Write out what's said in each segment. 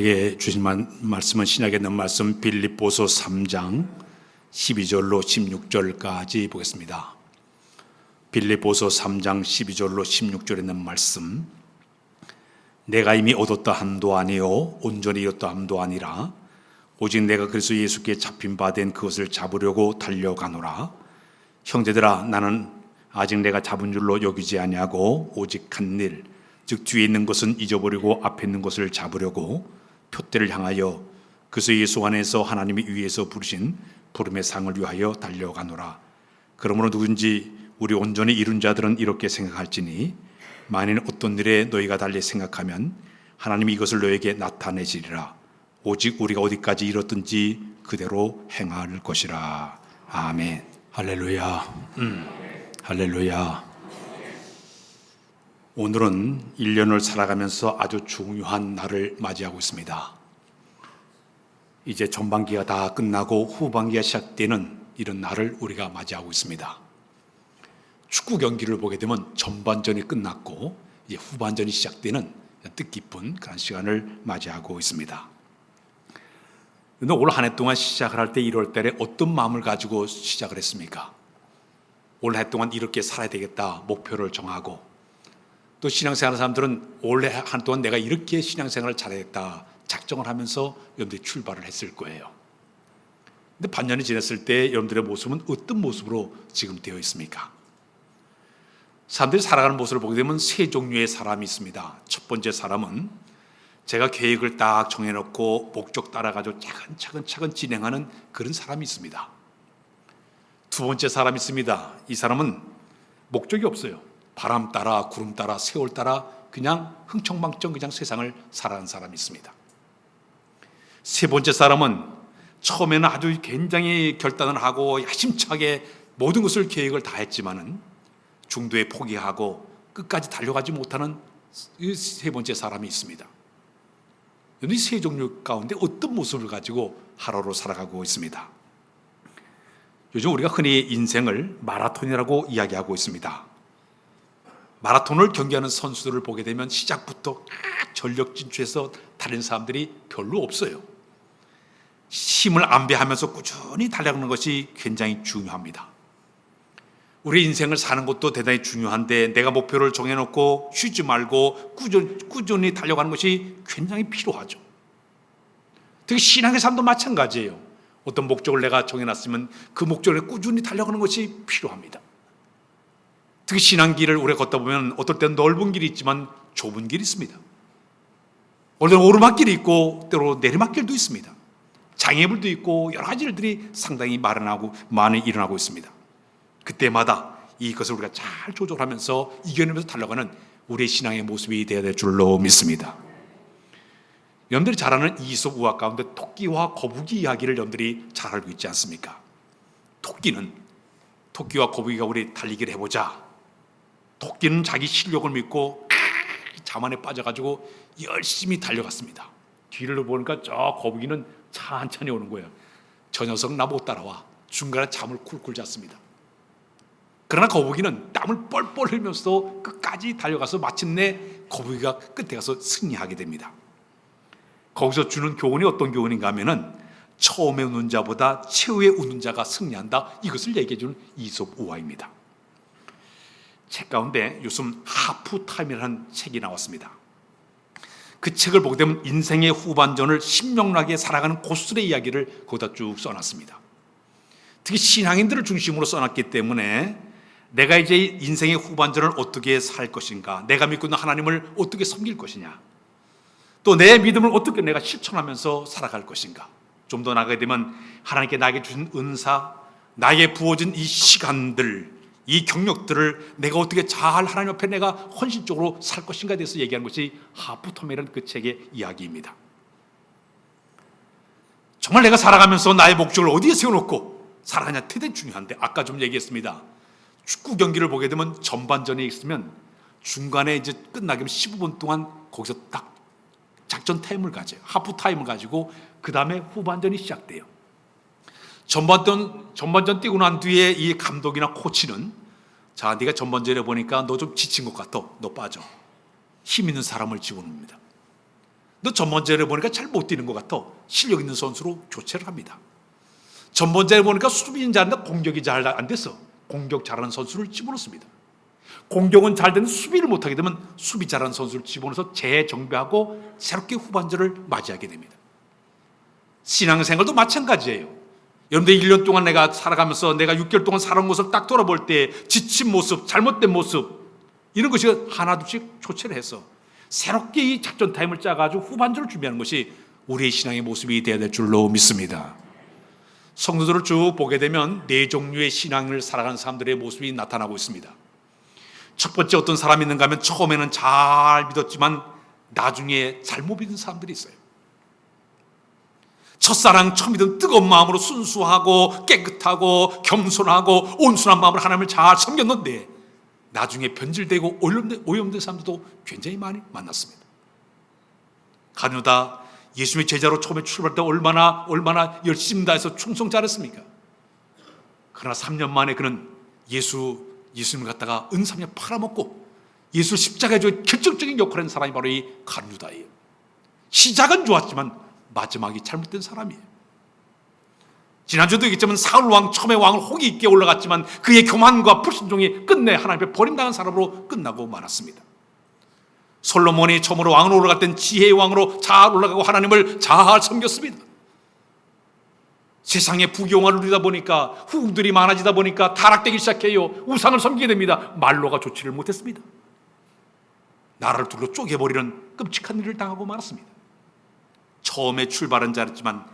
에게 주신 말씀은 신약에 있는 말씀 빌립보서 3장 12절로 16절까지 보겠습니다. 빌립보서 3장 12절로 16절에 있는 말씀. 내가 이미 얻었다 함도 아니요 온전히 얻었다 함도 아니라 오직 내가 그리스도 예수께 잡힌 바 된 그것을 잡으려고 달려가노라. 형제들아, 나는 아직 내가 잡은 줄로 여기지 아니하고 오직 한 일, 즉 뒤에 있는 것은 잊어버리고 앞에 있는 것을 잡으려고 표대를 향하여 그리스도 예수 안에서 하나님이 위에서 부르신 부름의 상을 위하여 달려가노라. 그러므로 누군지 우리 온전히 이룬 자들은 이렇게 생각할지니 만일 어떤 일에 너희가 달리 생각하면 하나님이 이것을 너에게 나타내시리라. 오직 우리가 어디까지 이뤘든지 그대로 행할 것이라. 아멘. 할렐루야. 할렐루야. 오늘은 1년을 살아가면서 아주 중요한 날을 맞이하고 있습니다. 이제 전반기가 다 끝나고 후반기가 시작되는 이런 날을 우리가 맞이하고 있습니다. 축구 경기를 보게 되면 전반전이 끝났고 이제 후반전이 시작되는 뜻깊은 그런 시간을 맞이하고 있습니다. 그런데 올 한 해 동안 시작을 할 때 1월 달에 어떤 마음을 가지고 시작을 했습니까? 올 한 해 동안 이렇게 살아야 되겠다 목표를 정하고, 또 신앙생활하는 사람들은 올 한 해 동안 내가 이렇게 신앙생활을 잘해야겠다 작정을 하면서 여러분들이 출발을 했을 거예요. 근데 반년이 지났을 때 여러분들의 모습은 어떤 모습으로 지금 되어 있습니까? 사람들이 살아가는 모습을 보게 되면 세 종류의 사람이 있습니다. 첫 번째 사람은 제가 계획을 딱 정해놓고 목적 따라가지고 차근차근 진행하는 그런 사람이 있습니다. 두 번째 사람이 있습니다. 이 사람은 목적이 없어요. 바람 따라 구름 따라 세월 따라 그냥 흥청망청 그냥 세상을 살아가는 사람이 있습니다. 세 번째 사람은 처음에는 아주 굉장히 결단을 하고 야심차게 모든 것을 계획을 다 했지만은 중도에 포기하고 끝까지 달려가지 못하는 이 세 번째 사람이 있습니다. 이 세 종류 가운데 어떤 모습을 가지고 하루를 살아가고 있습니다. 요즘 우리가 흔히 인생을 마라톤이라고 이야기하고 있습니다. 마라톤을 경기하는 선수들을 보게 되면 시작부터 전력 진출해서 달리는 사람들이 별로 없어요. 힘을 안배하면서 꾸준히 달려가는 것이 굉장히 중요합니다. 우리 인생을 사는 것도 대단히 중요한데 내가 목표를 정해놓고 쉬지 말고 꾸준히 달려가는 것이 굉장히 필요하죠. 특히 신앙의 삶도 마찬가지예요. 어떤 목적을 내가 정해놨으면 그 목적에 꾸준히 달려가는 것이 필요합니다. 특히 신앙길을 오래 걷다 보면 어떨 때는 넓은 길이 있지만 좁은 길이 있습니다. 어떨 때는 오르막길이 있고 때로 내리막길도 있습니다. 장애물도 있고 여러 가지 일들이 상당히 많이 일어나고 있습니다. 그때마다 이것을 우리가 잘 조절하면서 이겨내면서 달려가는 우리의 신앙의 모습이 되어야 될 줄로 믿습니다. 여러분들이 잘 아는 이솝 우화 가운데 토끼와 거북이 이야기를 여러분들이 잘 알고 있지 않습니까? 토끼와 거북이가 우리 달리기를 해보자. 토끼는 자기 실력을 믿고 자만에 빠져가지고 열심히 달려갔습니다. 뒤를 보니까 저 거북이는 천천히 오는 거예요. 저 녀석 나 못 따라와. 중간에 잠을 쿨쿨 잤습니다. 그러나 거북이는 땀을 뻘뻘 흘리면서 끝까지 달려가서 마침내 거북이가 끝에 가서 승리하게 됩니다. 거기서 주는 교훈이 어떤 교훈인가 하면은 처음에 우는 자보다 최후에 우는 자가 승리한다. 이것을 얘기해 주는 이솝 우화입니다. 책 가운데 요즘 하프타임이라는 책이 나왔습니다. 그 책을 보게 되면 인생의 후반전을 신명나게 살아가는 고수들의 이야기를 거기다 쭉 써놨습니다. 특히 신앙인들을 중심으로 써놨기 때문에 내가 이제 인생의 후반전을 어떻게 살 것인가, 내가 믿고 있는 하나님을 어떻게 섬길 것이냐, 또 내 믿음을 어떻게 내가 실천하면서 살아갈 것인가, 좀 더 나아가게 되면 하나님께 나에게 주신 은사, 나에게 부어진 이 시간들, 이 경력들을 내가 어떻게 잘 하나님 앞에 내가 헌신적으로 살 것인가에 대해서 얘기하는 것이 하프톰이라는 그 책의 이야기입니다. 정말 내가 살아가면서 나의 목적을 어디에 세워놓고 살아가냐 대단히 중요한데, 아까 좀 얘기했습니다. 축구 경기를 보게 되면 전반전에 있으면 중간에 이제 끝나게 되면 15분 동안 거기서 딱 작전 타임을 가져요. 하프 타임을 가지고 그 다음에 후반전이 시작돼요. 전반전 뛰고 난 뒤에 이 감독이나 코치는 자, 네가 전반전에 보니까 너 좀 지친 것 같아. 너 빠져. 힘 있는 사람을 집어넣습니다. 너 전번전에 보니까 잘 못 뛰는 것 같아. 실력 있는 선수로 교체를 합니다. 전번전에 보니까 수비는 잘하는데 공격이 잘 안 됐어. 공격 잘하는 선수를 집어넣습니다. 공격은 잘 되는 수비를 못하게 되면 수비 잘하는 선수를 집어넣어서 재정비하고 새롭게 후반전을 맞이하게 됩니다. 신앙생활도 마찬가지예요. 여러분들 1년 동안 내가 살아가면서 내가 6개월 동안 살아온 것을 딱 돌아볼 때 지친 모습, 잘못된 모습 이런 것이 하나둘씩 교체를 해서 새롭게 이 작전 타임을 짜가지고 후반전을 준비하는 것이 우리의 신앙의 모습이 되어야 될 줄로 믿습니다. 성도들을 쭉 보게 되면 네 종류의 신앙을 살아가는 사람들의 모습이 나타나고 있습니다. 첫 번째 어떤 사람이 있는가 하면 처음에는 잘 믿었지만 나중에 잘못 믿은 사람들이 있어요. 첫사랑 처음 믿은 뜨거운 마음으로 순수하고 깨끗하고 겸손하고 온순한 마음으로 하나님을 잘 섬겼는데 나중에 변질되고 오염된 사람들도 굉장히 많이 만났습니다. 가누다 예수님의 제자로 처음에 출발할 때 얼마나 열심히 다해서 충성 잘했습니까? 그러나 3년 만에 그는 예수님을 갖다가 은삼에 팔아먹고 예수 십자가에 줘 결정적인 역할을 한 사람이 바로 이 가누다예요. 시작은 좋았지만 마지막이 잘못된 사람이에요. 지난주도 얘기했지만 사울 왕 처음에 왕을 호기 있게 올라갔지만 그의 교만과 불순종이 끝내 하나님 앞에 버림당한 사람으로 끝나고 말았습니다. 솔로몬이 처음으로 왕으로 올라갈 땐 지혜의 왕으로 잘 올라가고 하나님을 잘 섬겼습니다. 세상에 부귀영화를 누리다 보니까 후궁들이 많아지다 보니까 타락되기 시작해요. 우상을 섬기게 됩니다. 말로가 좋지를 못했습니다. 나라를 둘러 쪼개버리는 끔찍한 일을 당하고 말았습니다. 처음에 출발은 잘했지만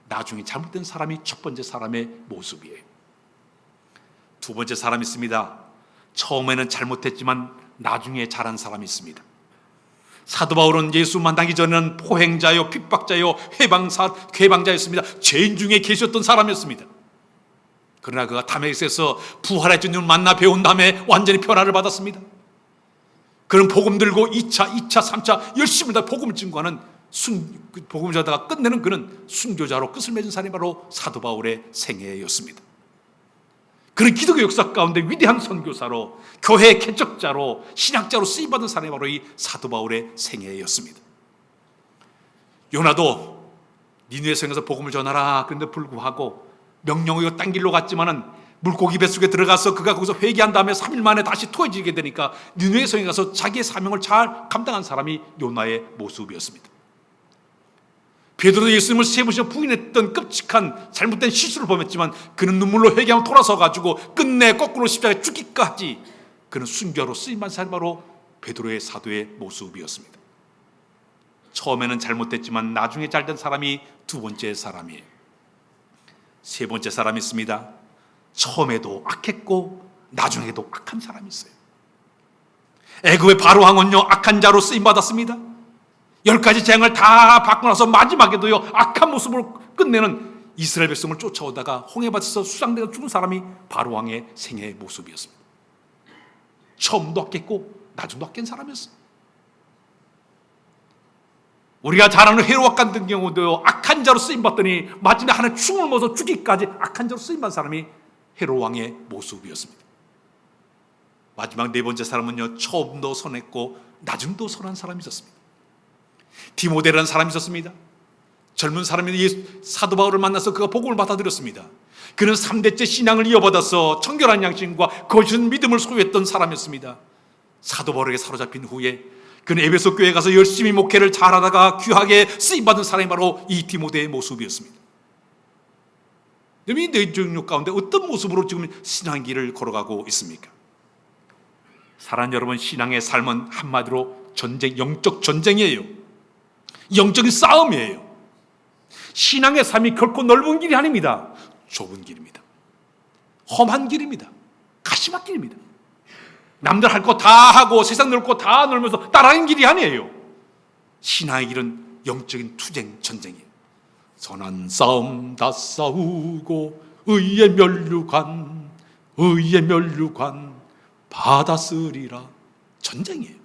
나중에 잘못된 사람이 첫 번째 사람의 모습이에요. 두 번째 사람이 있습니다. 처음에는 잘못했지만 나중에 잘한 사람이 있습니다. 사도 바울은 예수 만나기 전에는 포행자요, 핍박자요, 회방자였습니다. 죄인 중에 계셨던 사람이었습니다. 그러나 그가 다메섹에서 부활의 주님을 만나 배운 다음에 완전히 변화를 받았습니다. 그는 복음 들고 2차, 3차 열심히 다 복음을 증거하는 복음을 전하다가 끝내는 그는 순교자로 끝을 맺은 사람이 바로 사도 바울의 생애였습니다. 그는 기독교 역사 가운데 위대한 선교사로 교회의 개척자로 신학자로 쓰임받은 사람이 바로 이 사도 바울의 생애였습니다. 요나도 니느웨 성에서 복음을 전하라 그런데 불구하고 명령을 딴 길로 갔지만은 물고기 뱃속에 들어가서 그가 거기서 회개한 다음에 3일 만에 다시 토해지게 되니까 니느웨 성에 가서 자기의 사명을 잘 감당한 사람이 요나의 모습이었습니다. 베드로도 예수님을 세 번이나 부인했던 끔찍한 잘못된 실수를 범했지만 그는 눈물로 회개하며 돌아서 가지고 끝내 거꾸로 십자가에 죽기까지 그는 순교로 쓰임받은 사람이 바로 베드로의 사도의 모습이었습니다. 처음에는 잘못됐지만 나중에 잘된 사람이 두 번째 사람이에요. 세 번째 사람이 있습니다. 처음에도 악했고 나중에도 악한 사람이 있어요. 애굽의 바로 왕은요 악한 자로 쓰임받았습니다. 10가지 재앙을 다 받고 나서 마지막에도요 악한 모습으로 끝내는 이스라엘 백성을 쫓아오다가 홍해밭에서 수장되어 죽은 사람이 바로 왕의 생애의 모습이었습니다. 처음도 악했고 나중도 악한 사람이었어요. 우리가 잘 아는 헤롯 같은 경우도요 악한 자로 쓰임받더니 마침내 하나님 충을 먹어서 죽기까지 악한 자로 쓰임받은 사람이 헤롯 왕의 모습이었습니다. 마지막 네 번째 사람은요 처음도 선했고 나중도 선한 사람이 있었습니다. 디모데라는 사람이 있었습니다. 젊은 사람이 사도 바울을 만나서 그가 복음을 받아들였습니다. 그는 3대째 신앙을 이어받아서 청결한 양심과 거짓 믿음을 소유했던 사람이었습니다. 사도 바울에게 사로잡힌 후에 그는 에베소 교회에 가서 열심히 목회를 잘하다가 귀하게 쓰임받은 사람이 바로 이 디모데의 모습이었습니다. 여러분이 네 종류 가운데 어떤 모습으로 지금 신앙길을 걸어가고 있습니까? 사랑하는 여러분, 신앙의 삶은 한마디로 영적 전쟁이에요. 영적인 싸움이에요. 신앙의 삶이 결코 넓은 길이 아닙니다. 좁은 길입니다. 험한 길입니다. 가시밭길입니다. 남들 할 거 다 하고 세상 놀 거 다 놀면서 따라가는 길이 아니에요. 신앙의 길은 영적인 투쟁 전쟁이에요. 선한 싸움 다 싸우고 의의 면류관 받았으리라. 전쟁이에요.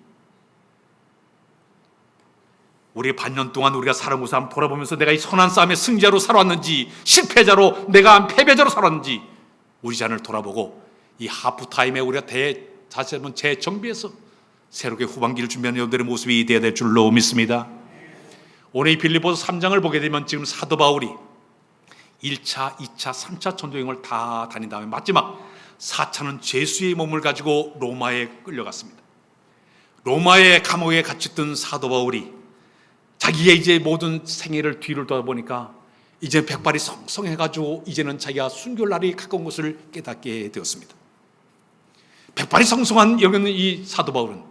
우리 반년 동안 우리가 살아온 것을 한번 돌아보면서 내가 이 선한 싸움의 승자로 살아왔는지 실패자로 내가 패배자로 살아왔는지 우리 자신을 돌아보고 이 하프타임에 우리가 다시 한번 재정비해서 새롭게 후반기를 준비하는 여러분들의 모습이 되어야 될 줄로 믿습니다. 오늘 이 빌립보서 3장을 보게 되면 지금 사도 바울이 1차, 2차, 3차 전도여행을 다 다닌 다음에 마지막 4차는 죄수의 몸을 가지고 로마에 끌려갔습니다. 로마의 감옥에 갇혔던 사도 바울이 자기의 이제 모든 생애를 뒤를 돌아보니까 이제 백발이 성성해가지고 이제는 자기가 순교할 날이 가까운 것을 깨닫게 되었습니다. 백발이 성성한 여기는 이 사도 바울은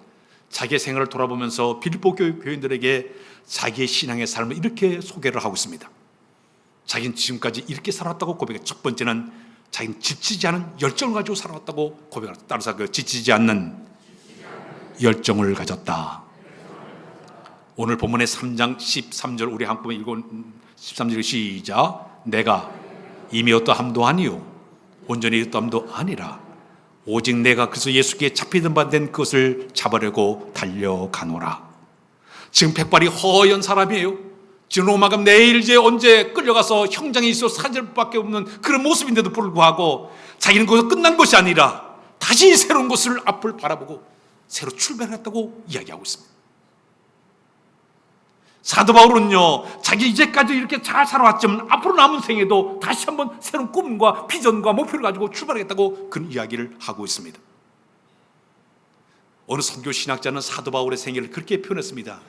자기의 생애를 돌아보면서 빌립보 교인들에게 자기의 신앙의 삶을 이렇게 소개를 하고 있습니다. 자기는 지금까지 이렇게 살았다고 고백해. 첫 번째는 자기는 지치지 않은 열정을 가지고 살아왔다고 고백합니다. 따라서 그 지치지 않는 열정을 가졌다. 오늘 본문의 3장 13절 우리 한번 읽어 13절 시작. 내가 이미 어떠함도 아니요 온전히 어떠함도 아니라 오직 내가 그래서 예수께 잡히던 바 된 것을 잡으려고 달려가노라. 지금 백발이 허연 사람이에요. 지금 로마가 내일 이제 언제 끌려가서 형장에 있어 사질 밖에 없는 그런 모습인데도 불구하고 자기는 거기서 끝난 것이 아니라 다시 새로운 것을 앞을 바라보고 새로 출발했다고 이야기하고 있습니다. 사도 바울은요, 자기 이제까지 이렇게 잘 살아왔지만 앞으로 남은 생에도 다시 한번 새로운 꿈과 비전과 목표를 가지고 출발하겠다고 그런 이야기를 하고 있습니다. 어느 선교 신학자는 사도 바울의 생애를 그렇게 표현했습니다.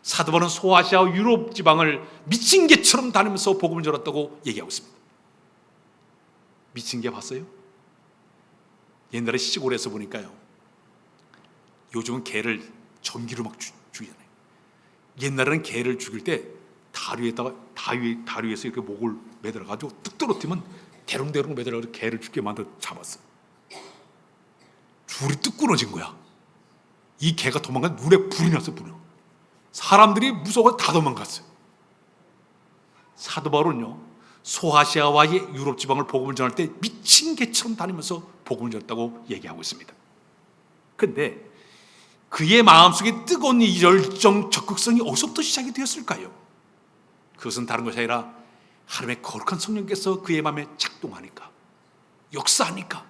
사도 바울은 소아시아 유럽 지방을 미친 개처럼 다니면서 복음을 전했다고 얘기하고 있습니다. 미친 개 봤어요? 옛날에 시골에서 보니까요, 요즘은 개를 전기로 막 죽이잖아요. 옛날에는 개를 죽일 때 다리에다가 다리에서 이렇게 목을 매달아가지고 뚝 떨어뜨리면 대롱대롱 매달아가지고 개를 죽게 만들어 잡았어. 줄이 뚝 끊어진 거야. 이 개가 도망간 눈에 불이 났어. 불이. 사람들이 무서워서 다 도망갔어요. 사도 바울은요, 소아시아와의 유럽 지방을 복음을 전할 때 미친 개처럼 다니면서 복음을 전했다고 얘기하고 있습니다. 그런데 그의 마음속에 뜨거운 이 열정, 적극성이 어디서부터 시작이 되었을까요? 그것은 다른 것이 아니라 하나님의 거룩한 성령께서 그의 마음에 작동하니까, 역사하니까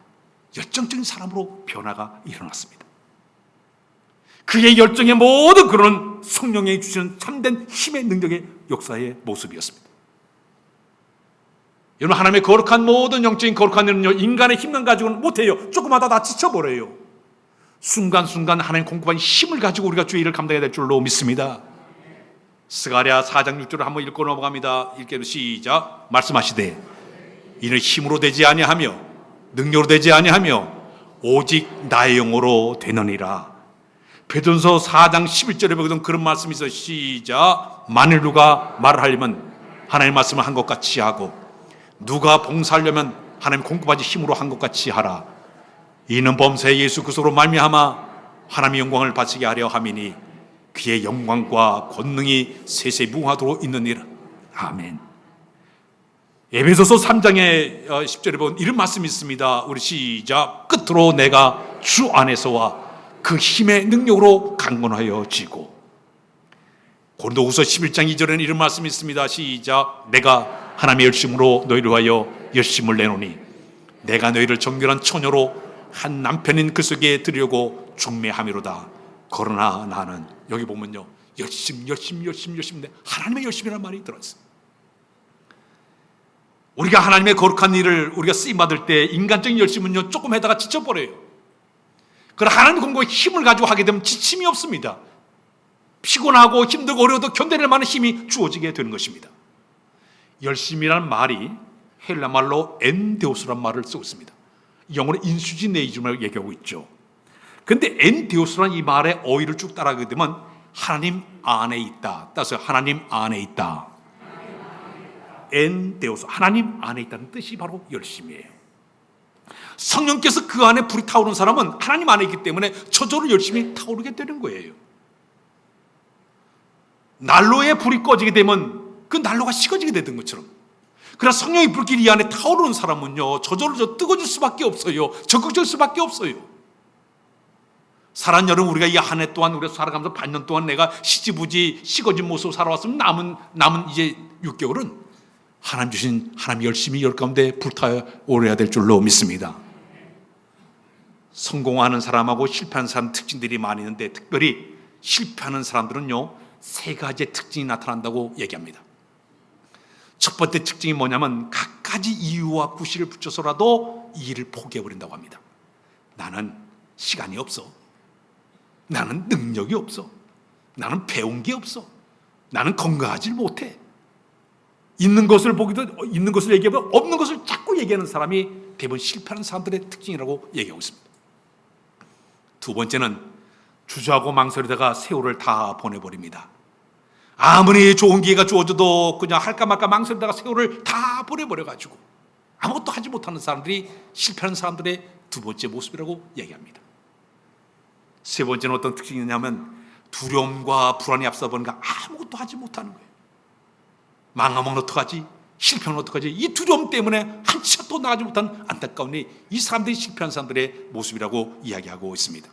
열정적인 사람으로 변화가 일어났습니다. 그의 열정의 모든 그런 성령이 주시는 참된 힘의 능력의 역사의 모습이었습니다. 여러분, 하나님의 거룩한 모든 영적인 거룩한 일은요, 인간의 힘만 가지고는 못해요. 조금마다 다 지쳐버려요. 순간순간 하나님 공급한 힘을 가지고 우리가 주의 일을 감당해야 될 줄로 믿습니다. 스가랴 4장 6절을 한번 읽고 넘어갑니다. 읽게도 시작. 말씀하시되 이는 힘으로 되지 아니하며 능력으로 되지 아니하며 오직 나의 영으로 되느니라. 베드로전서 4장 11절에 보거든 그런 말씀이 있어요. 시작. 만일 누가 말을 하려면 하나님의 말씀을 한 것 같이 하고 누가 봉사하려면 하나님 공급하지 힘으로 한 것 같이 하라. 이는 범사에 예수 그리스도로 말미암아 하나님의 영광을 바치게 하려 함이니 그의 영광과 권능이 세세무하도록 있느니라. 아멘. 에베소서 3장의 10절에 보면 이런 말씀이 있습니다. 우리 시작. 끝으로 내가 주 안에서와 그 힘의 능력으로 강건하여 지고. 고린도후서 11장 2절에는 이런 말씀이 있습니다. 시작. 내가 하나님의 열심으로 너희를 위하여 열심을 내노니 내가 너희를 정결한 처녀로 한 남편인 그 속에 들으려고 중매함이로다. 그러나 나는, 여기 보면요, 열심 하나님의 열심이라는 말이 들어있어요. 우리가 하나님의 거룩한 일을 우리가 쓰임받을 때 인간적인 열심은요, 조금 하다가 지쳐버려요. 그러나 하나님 공부에 힘을 가지고 하게 되면 지침이 없습니다. 피곤하고 힘들고 어려워도 견뎌낼 만한 힘이 주어지게 되는 것입니다. 열심이라는 말이 헬라 말로 엔데오스라는 말을 쓰고 있습니다. 영어로 인수지네이즘을 얘기하고 있죠. 그런데 엔데오스라는 이 말의 어휘를 쭉 따라가게 되면 하나님 안에 있다. 따라서 하나님 안에 있다. 엔데오스, 하나님 안에 있다는 뜻이 바로 열심이에요. 성령께서 그 안에 불이 타오르는 사람은 하나님 안에 있기 때문에 저절로 열심히 타오르게 되는 거예요. 난로에 불이 꺼지게 되면 그 난로가 식어지게 되는 것처럼, 그러나 성령의 불길이 이 안에 타오르는 사람은요, 저절로 뜨거워질 수밖에 없어요. 적극적일 수밖에 없어요. 사란 여름 우리가 이 한 해 동안 우리가 살아가면서 반년 동안 내가 시지부지 식어진 모습으로 살아왔으면 남은 이제 6개월은 하나님 주신 하나님 열심히 열 가운데 불타오르야 될 줄로 믿습니다. 성공하는 사람하고 실패하는 사람 특징들이 많이 있는데, 특별히 실패하는 사람들은요, 세 가지의 특징이 나타난다고 얘기합니다. 첫 번째 특징이 뭐냐면 갖가지 이유와 구실을 붙여서라도 이 일을 포기해버린다고 합니다. 나는 시간이 없어. 나는 능력이 없어. 나는 배운 게 없어. 나는 건강하지 못해. 있는 것을 보기도 있는 것을 얘기하면 없는 것을 자꾸 얘기하는 사람이 대부분 실패하는 사람들의 특징이라고 얘기하고 있습니다. 두 번째는 주저하고 망설이다가 세월을 다 보내버립니다. 아무리 좋은 기회가 주어져도 그냥 할까 말까 망설이다가 세월을 다 보내버려가지고 아무것도 하지 못하는 사람들이 실패하는 사람들의 두 번째 모습이라고 얘기합니다. 세 번째는 어떤 특징이 있냐면 두려움과 불안이 앞서 보니까 아무것도 하지 못하는 거예요. 망하면 어떡하지? 실패하면 어떡하지? 이 두려움 때문에 한 치가 또 나가지 못한 안타까운 이 사람들이 실패한 사람들의 모습이라고 이야기하고 있습니다.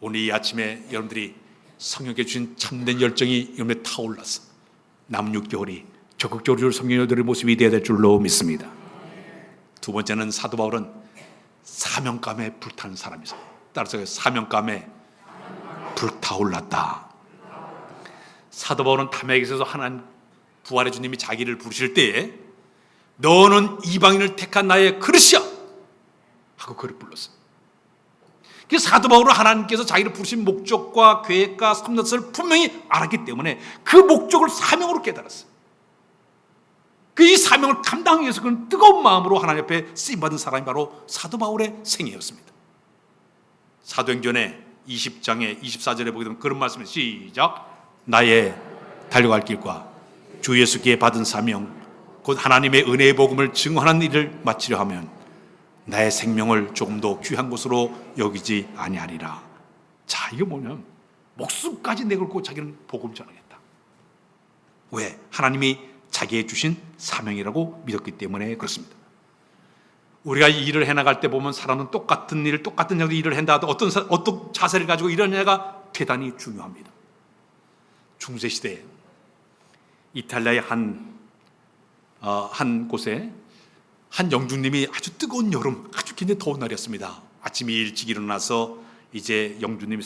오늘 이 아침에 여러분들이 성령께 주신 참된 열정이 여러분에 타올라서 남은 6개월이 적극적으로 성령들의 모습이 되어야 될 줄로 믿습니다. 두 번째는 사도 바울은 사명감에 불타는 사람이죠. 따라서 사명감에 불타올랐다. 사도 바울은 담에게서 하나님 부활의 주님이 자기를 부르실 때에 너는 이방인을 택한 나의 그릇이야 하고 그를 불렀어요. 그 사도 바울은 하나님께서 자기를 부르신 목적과 계획과 섭리를 분명히 알았기 때문에 그 목적을 사명으로 깨달았어요. 그 이 사명을 감당하기 위해서 그는 뜨거운 마음으로 하나님 앞에 쓰임받은 사람이 바로 사도 바울의 생애였습니다. 사도행전의 20장의 24절에 보게 되면 그런 말씀을 시작. 나의 달려갈 길과 주 예수께 받은 사명 곧 하나님의 은혜의 복음을 증언하는 일을 마치려 하면 나의 생명을 조금 더 귀한 것으로 여기지 아니하리라. 자, 이게 뭐냐면 목숨까지 내걸고 자기는 복음 전하겠다. 왜? 하나님이 자기의 주신 사명이라고 믿었기 때문에 그렇습니다. 우리가 이 일을 해나갈 때 보면 사람은 똑같은 일을 똑같은 일을 한다 하도 어떤 자세를 가지고 일하느냐가 대단히 중요합니다. 중세시대에 이탈리아의 한 곳에 한 영주님이 아주 뜨거운 여름, 아주 굉장히 더운 날이었습니다. 아침에 일찍 일어나서 이제 영주님이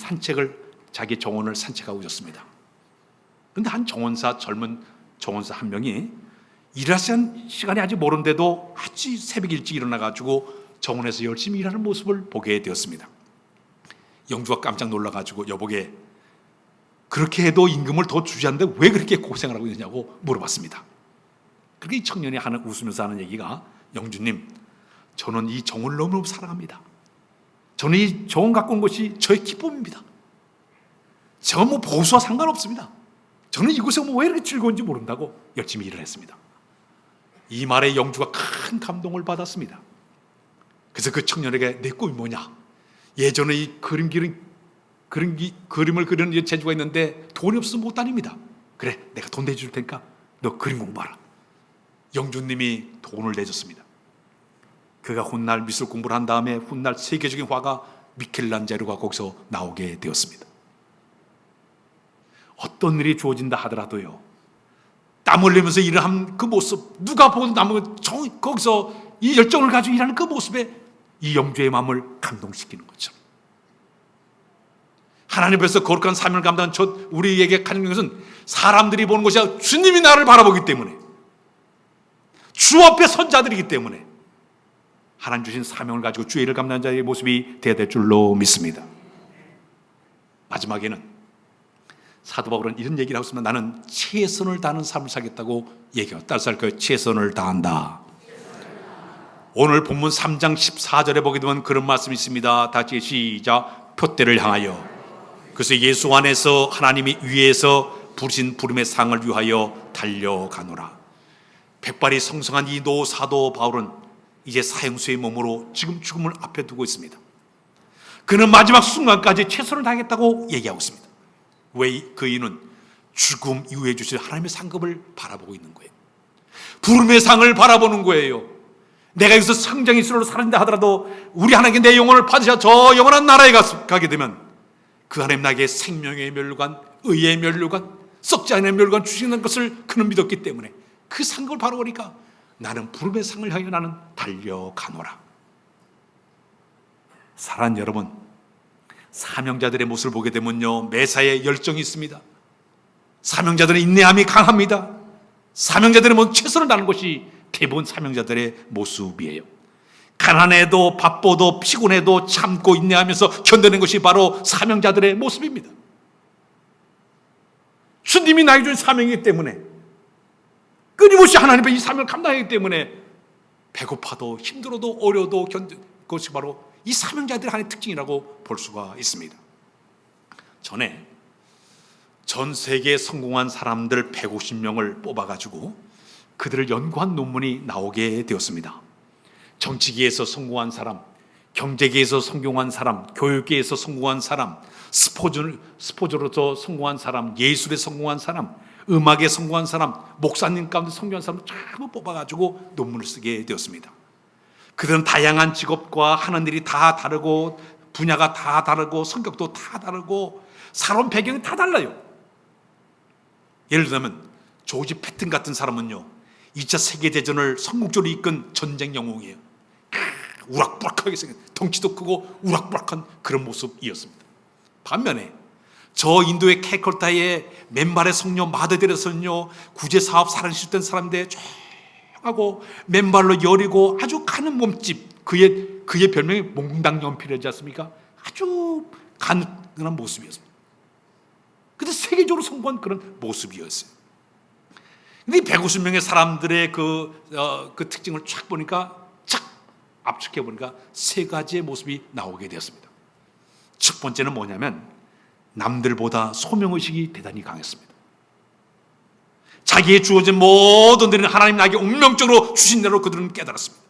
자기 정원을 산책하고 있었습니다. 그런데 젊은 정원사 한 명이 일하시는 시간이 아직 모른데도 아주 새벽 일찍 일어나가지고 정원에서 열심히 일하는 모습을 보게 되었습니다. 영주가 깜짝 놀라가지고 여보게 그렇게 해도 임금을 더 주지 않는데 왜 그렇게 고생을 하고 있느냐고 물어봤습니다. 그렇게 이 청년이 웃으면서 하는 얘기가 영주님, 저는 이 정원을 너무너무 사랑합니다. 저는 이 정원 갖고 온 것이 저의 기쁨입니다. 제가 보수와 상관없습니다. 저는 이곳에 왜 이렇게 즐거운지 모른다고 열심히 일을 했습니다. 이 말에 영주가 큰 감동을 받았습니다. 그래서 그 청년에게 내 꿈이 뭐냐? 예전에 이 그림을 그리는 재주가 있는데 돈이 없어서 못 다닙니다. 그래, 내가 돈 내줄 테니까 너 그림 공부하라. 영주님이 돈을 내줬습니다. 그가 훗날 미술 공부를 한 다음에 훗날 세계적인 화가 미켈란젤로가 거기서 나오게 되었습니다. 어떤 일이 주어진다 하더라도요, 땀 흘리면서 일을 한 그 모습, 누가 보고 거기서 이 열정을 가지고 일하는 그 모습에 이 영주의 마음을 감동시키는 거죠. 하나님 앞에서 거룩한 사명을 감당한 우리에게 가진 것은 사람들이 보는 것이 아니라 주님이 나를 바라보기 때문에, 주 앞에 선 자들이기 때문에 하나님 주신 사명을 가지고 주의 일을 감당하는 자의 모습이 되어야 될 줄로 믿습니다. 마지막에는 사도 바울은 이런 얘기를 하고 있습니다. 나는 최선을 다하는 삶을 살겠다고 얘기해요. 따라서 할 거예요. 최선을 다한다. 오늘 본문 3장 14절에 보게 되면 그런 말씀이 있습니다. 다 같이 시작. 표대를 향하여, 그래서 예수 안에서 하나님이 위에서 부르신 부름의 상을 위하여 달려가노라. 백발이 성성한 이 노 사도 바울은 이제 사형수의 몸으로 지금 죽음을 앞에 두고 있습니다. 그는 마지막 순간까지 최선을 다하겠다고 얘기하고 있습니다. 왜? 그 이유는 죽음 이후에 주실 하나님의 상급을 바라보고 있는 거예요. 부름의 상을 바라보는 거예요. 내가 여기서 성장이스로 살았다 하더라도 우리 하나님께 내 영혼을 받으셔 저 영원한 나라에 가게 되면 그 하나님 나에게 생명의 면류관, 의의 면류관, 썩지 않은 면류관 주시는 것을 그는 믿었기 때문에 그 상급을 바라보니까 나는 부름의 상을 향해 나는 달려가노라. 사랑하는 여러분, 사명자들의 모습을 보게 되면요, 매사에 열정이 있습니다. 사명자들의 인내함이 강합니다. 사명자들의 모습 최선을 다하는 것이 대부분 사명자들의 모습이에요. 가난해도 바빠도 피곤해도 참고 인내하면서 견뎌낸 것이 바로 사명자들의 모습입니다. 주님이 나에게 준 사명이기 때문에, 끊임없이 하나님의 이 사명을 감당하기 때문에 배고파도 힘들어도 어려워도 견디는 것이 바로 이 사명자들의 하나의 특징이라고 볼 수가 있습니다. 전에 전 세계에 성공한 사람들 150명을 뽑아가지고 그들을 연구한 논문이 나오게 되었습니다. 정치계에서 성공한 사람, 경제계에서 성공한 사람, 교육계에서 성공한 사람, 스포츠로서 성공한 사람, 예술에 성공한 사람, 음악에 성공한 사람, 목사님 가운데 성공한 사람을 전부 뽑아가지고 논문을 쓰게 되었습니다. 그들은 다양한 직업과 하는 일이 다 다르고 분야가 다 다르고 성격도 다 다르고 살아온 배경이 다 달라요. 예를 들면 조지 패튼 같은 사람은요, 2차 세계대전을 성공적으로 이끈 전쟁 영웅이에요. 우락부락하게 생긴, 덩치도 크고 우락부락한 그런 모습이었습니다. 반면에 저 인도의 캐컬타의 맨발의 성녀 마더들에서는요, 구제사업 사랑시켰던 사람인데 조용하고 맨발로 여리고 아주 가는 몸집, 그의 별명이 몽당연필이지 않습니까? 아주 가난한 모습이었습니다. 근데 세계적으로 성공한 그런 모습이었어요. 근데 이 150명의 사람들의 그 특징을 쫙 보니까, 착 압축해 보니까 세 가지의 모습이 나오게 되었습니다. 첫 번째는 뭐냐면 남들보다 소명의식이 대단히 강했습니다. 자기의 주어진 모든 일은 하나님 나에게 운명적으로 주신 대로 그들은 깨달았습니다.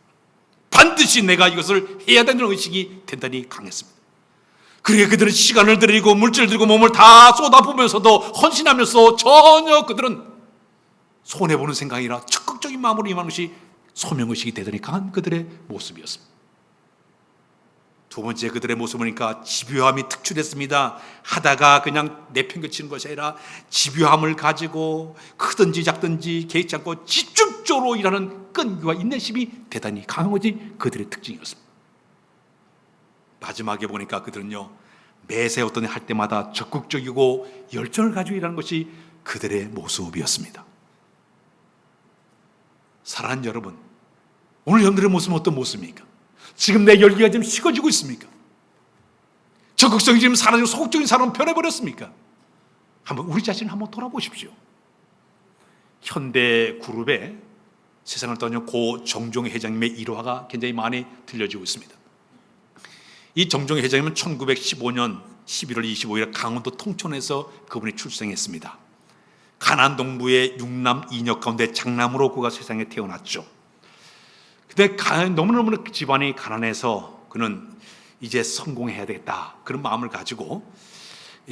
반드시 내가 이것을 해야 되는 의식이 대단히 강했습니다. 그러니까 그들은 시간을 들이고 물질을 들이고 몸을 다 쏟아부으면서도 헌신하면서 전혀 그들은 손해보는 생각이 아니라 적극적인 마음으로 임하는 것이 소명의식이 대단히 강한 그들의 모습이었습니다. 두 번째 그들의 모습을 보니까 집요함이 특출했습니다. 하다가 그냥 내팽개치는 것이 아니라 집요함을 가지고 크든지 작든지 개의치 않고 집중적으로 일하는 끈기와 인내심이 대단히 강한 것이 그들의 특징이었습니다. 마지막에 보니까 그들은요, 매세 어떤 일 할 때마다 적극적이고 열정을 가지고 일하는 것이 그들의 모습이었습니다. 사랑하는 여러분, 오늘 여러분들의 모습은 어떤 모습입니까? 지금 내 열기가 지금 식어지고 있습니까? 적극성이 지금 사라지고 소극적인 사람은 변해버렸습니까? 한번 우리 자신을 한번 돌아보십시오. 현대 그룹에 세상을 떠난 고 정종회 회장님의 일화가 굉장히 많이 들려지고 있습니다. 이 정종회 회장님은 1915년 11월 25일 강원도 통천에서 그분이 출생했습니다. 가난 동부의 6남 2녀 가운데 장남으로 그가 세상에 태어났죠. 근데 너무너무 집안이 가난해서 그는 이제 성공해야 되겠다, 그런 마음을 가지고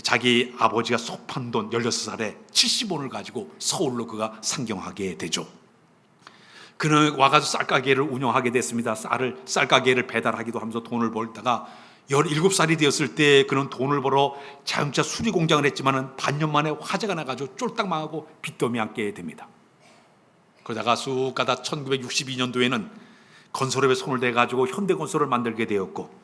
자기 아버지가 속한 돈 16살에 70원을 가지고 서울로 그가 상경하게 되죠. 그는 와가지고 쌀가게를 운영하게 됐습니다. 쌀가게를 배달하기도 하면서 돈을 벌다가 17살이 되었을 때 그는 돈을 벌어 자동차 수리 공장을 했지만은 반년 만에 화재가 나가지고 쫄딱 망하고 빚더미 앉게 됩니다. 그러다가 쑥 가다 1962년도에는 건설업에 손을 대가지고 현대건설을 만들게 되었고,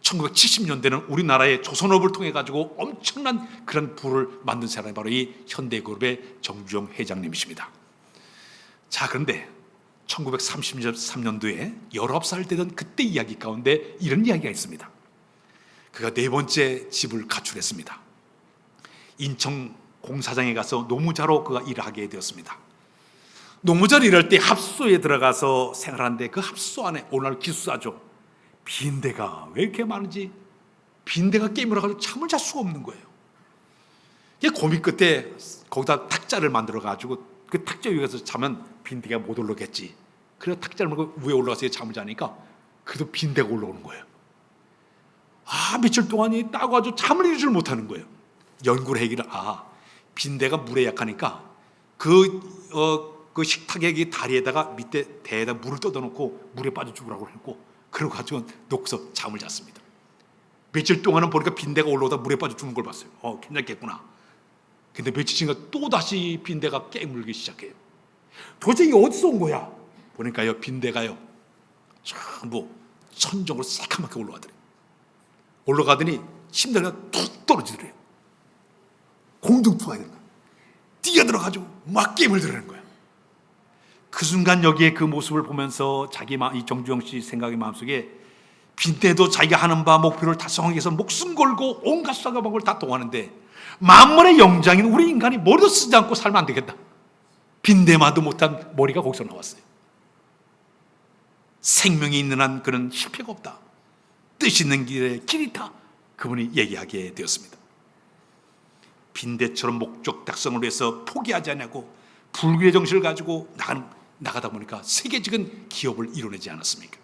1970년대는 우리나라의 조선업을 통해 가지고 엄청난 그런 부를 만든 사람이 바로 이 현대그룹의 정주영 회장님이십니다. 자, 그런데 1933년도에 19살 되던 그때 이야기 가운데 이런 이야기가 있습니다. 그가 네 번째 집을 가출했습니다. 인천 공사장에 가서 노무자로 그가 일을 하게 되었습니다. 노무자로 일할 때 합소에 들어가서 생활하는데 그 합소 안에 오늘 기숙사죠. 빈대가 왜 이렇게 많은지, 빈대가 깨물어가지고 잠을 잘 수가 없는 거예요. 이게 고민 끝에 거기다 탁자를 만들어가지고 그 탁자 위에서 자면 빈대가 못 올라오겠지. 그래서 탁자를 말고 위에 올라가서 잠을 자니까 그래도 빈대가 올라오는 거예요. 며칠 동안이 따가지고 잠을 이루질 못하는 거예요. 연구를 해기를, 빈대가 물에 약하니까 그 식탁의 다리에다가 밑에 대에다 물을 떠다놓고 물에 빠져 죽으라고 했고, 그러고 가지고 녹서 잠을 잤습니다. 며칠 동안은 보니까 빈대가 올라오다 물에 빠져 죽는 걸 봤어요. 괜찮겠구나. 근데 며칠 지나가 또 다시 빈대가 깨물기 시작해요. 도대체 이게 어디서 온 거야? 보니까요, 빈대가요 전부 천정으로 새카맣게 올라가더래요. 올라가더니 심장이 툭 떨어지더래요. 공중투가 되는 거야. 뛰어들어가지고 막 게임을 들으는 거야. 그 순간 여기에 그 모습을 보면서 이 정주영 씨 생각의 마음속에 빈때도 자기가 하는 바 목표를 달성하기 위해서 목숨 걸고 온갖 수단과 방법을 다 동하는데 만물의 영장인 우리 인간이 머리도 쓰지 않고 살면 안 되겠다. 빈대마도 못한 머리가 거기서 나왔어요. 생명이 있는 한 그는 실패가 없다. 뜻 있는 길에 길이 다. 그분이 얘기하게 되었습니다. 빈대처럼 목적 달성을 위해서 포기하지 않냐고 불교의 정신을 가지고 나가다 보니까 세계적인 기업을 이뤄내지 않았습니까?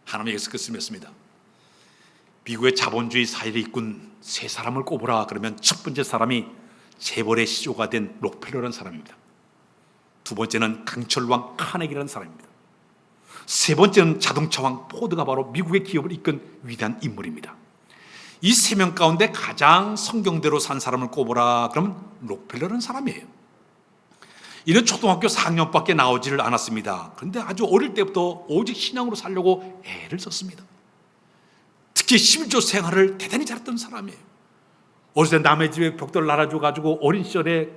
하나님께서 말씀했습니다. 미국의 자본주의 사회를 이끈 세 사람을 꼽으라 그러면 첫 번째 사람이 재벌의 시조가 된 록펠러라는 사람입니다. 두 번째는 강철왕 카네기라는 사람입니다. 세 번째는 자동차왕 포드가 바로 미국의 기업을 이끈 위대한 인물입니다. 이 세 명 가운데 가장 성경대로 산 사람을 꼽으라 그러면 록펠러라는 사람이에요. 이는 초등학교 4학년밖에 나오지를 않았습니다. 그런데 아주 어릴 때부터 오직 신앙으로 살려고 애를 썼습니다. 특히 11조 생활을 대단히 잘했던 사람이에요. 어렸을 때 남의 집에 벽돌을 날아줘가지고 어린 시절에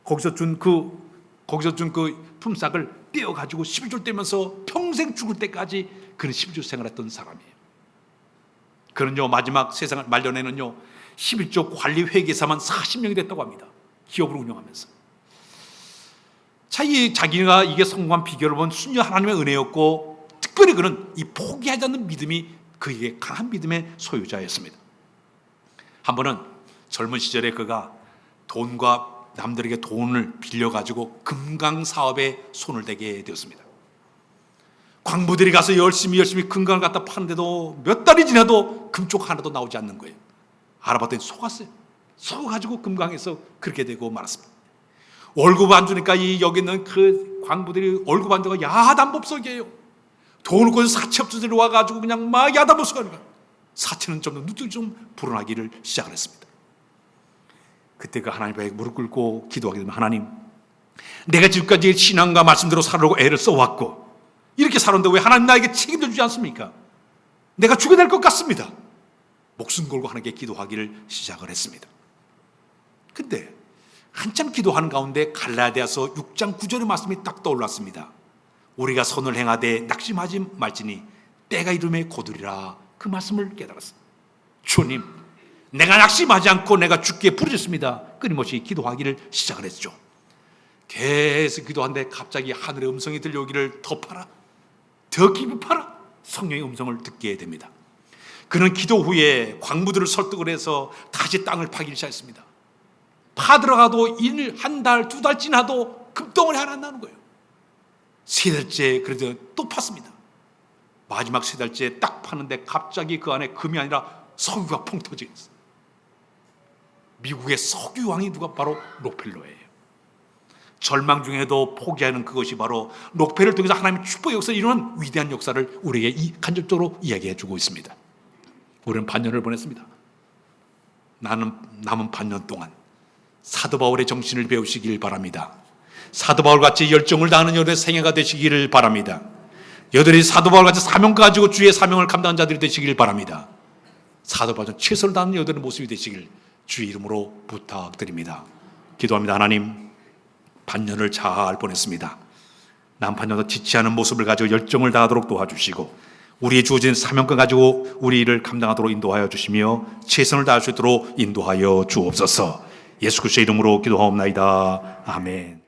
거기서 준 그 품삯을 떼어가지고 11조 떼면서 평생 죽을 때까지 그는 11조 생활했던 사람이에요. 그는요 마지막 세상을 말년에는요 11조 관리 회계사만 40명이 됐다고 합니다. 기업을 운영하면서. 자기가 이게 성공한 비결을 본 순전 하나님의 은혜였고 특별히 그는 이 포기하지 않는 믿음이 그에게 강한 믿음의 소유자였습니다. 한 번은 젊은 시절에 그가 돈과 남들에게 돈을 빌려가지고 금강 사업에 손을 대게 되었습니다. 광부들이 가서 열심히 금강을 갖다 파는데도 몇 달이 지나도 금쪽 하나도 나오지 않는 거예요. 알아봤더니 속았어요. 속아가지고 금강에서 그렇게 되고 말았습니다. 월급 안 주니까 여기 있는 그 광부들이 월급 안 줘가 야단법석이에요. 돈을 꿔서 사채업자들이 와가지고 그냥 막 야단법석하는 거예요. 사채는 점점 누적이 좀 불어나기를 시작을 했습니다. 그때 그 하나님 앞에 무릎 꿇고 기도하게 되면 하나님, 내가 지금까지 신앙과 말씀대로 살려고 애를 써왔고 이렇게 살았는데 왜 하나님 나에게 책임져 주지 않습니까? 내가 죽게 될 것 같습니다. 목숨 걸고 하나님께 기도하기를 시작을 했습니다. 근데 한참 기도하는 가운데 갈라디아서 6장 9절의 말씀이 딱 떠올랐습니다. 우리가 선을 행하되 낙심하지 말지니 때가 이름에 거두리라. 그 말씀을 깨달았습니다. 주님, 내가 낙심하지 않고 내가 주께 부르짖습니다. 끊임없이 기도하기를 시작을 했죠. 계속 기도하는데 갑자기 하늘의 음성이 들려오기를 더 파라, 더 깊이 파라. 성령의 음성을 듣게 됩니다. 그는 기도 후에 광부들을 설득을 해서 다시 땅을 파기를 시작했습니다. 파들어가도 한 달, 두 달 지나도 금덩어리 하나 안 나는 거예요. 세 달째 그래도 또 팠습니다. 마지막 세 달째 딱 파는데 갑자기 그 안에 금이 아니라 석유가 펑 터지겠어요. 미국의 석유왕이 누가 바로 록펠러예요. 절망 중에도 포기하는 그것이 바로 록펠러를 통해서 하나님의 축복의 역사를 이루는 위대한 역사를 우리에게 간접적으로 이야기해 주고 있습니다. 우리는 반년을 보냈습니다. 남은 반년 동안 사도 바울의 정신을 배우시길 바랍니다. 사도 바울같이 열정을 다하는 여러분의 생애가 되시기를 바랍니다. 여러분이 사도 바울같이 사명 가지고 주의 사명을 감당한 자들이 되시길 바랍니다. 사도 바울처럼 최선을 다하는 여러분의 모습이 되시길 주의 이름으로 부탁드립니다. 기도합니다. 하나님, 반년을 잘 보냈습니다. 남 반년도 지치 않은 모습을 가지고 열정을 다하도록 도와주시고 우리의 주어진 사명권 가지고 우리 일을 감당하도록 인도하여 주시며 최선을 다할 수 있도록 인도하여 주옵소서. 예수 그리스도의 이름으로 기도하옵나이다. 아멘.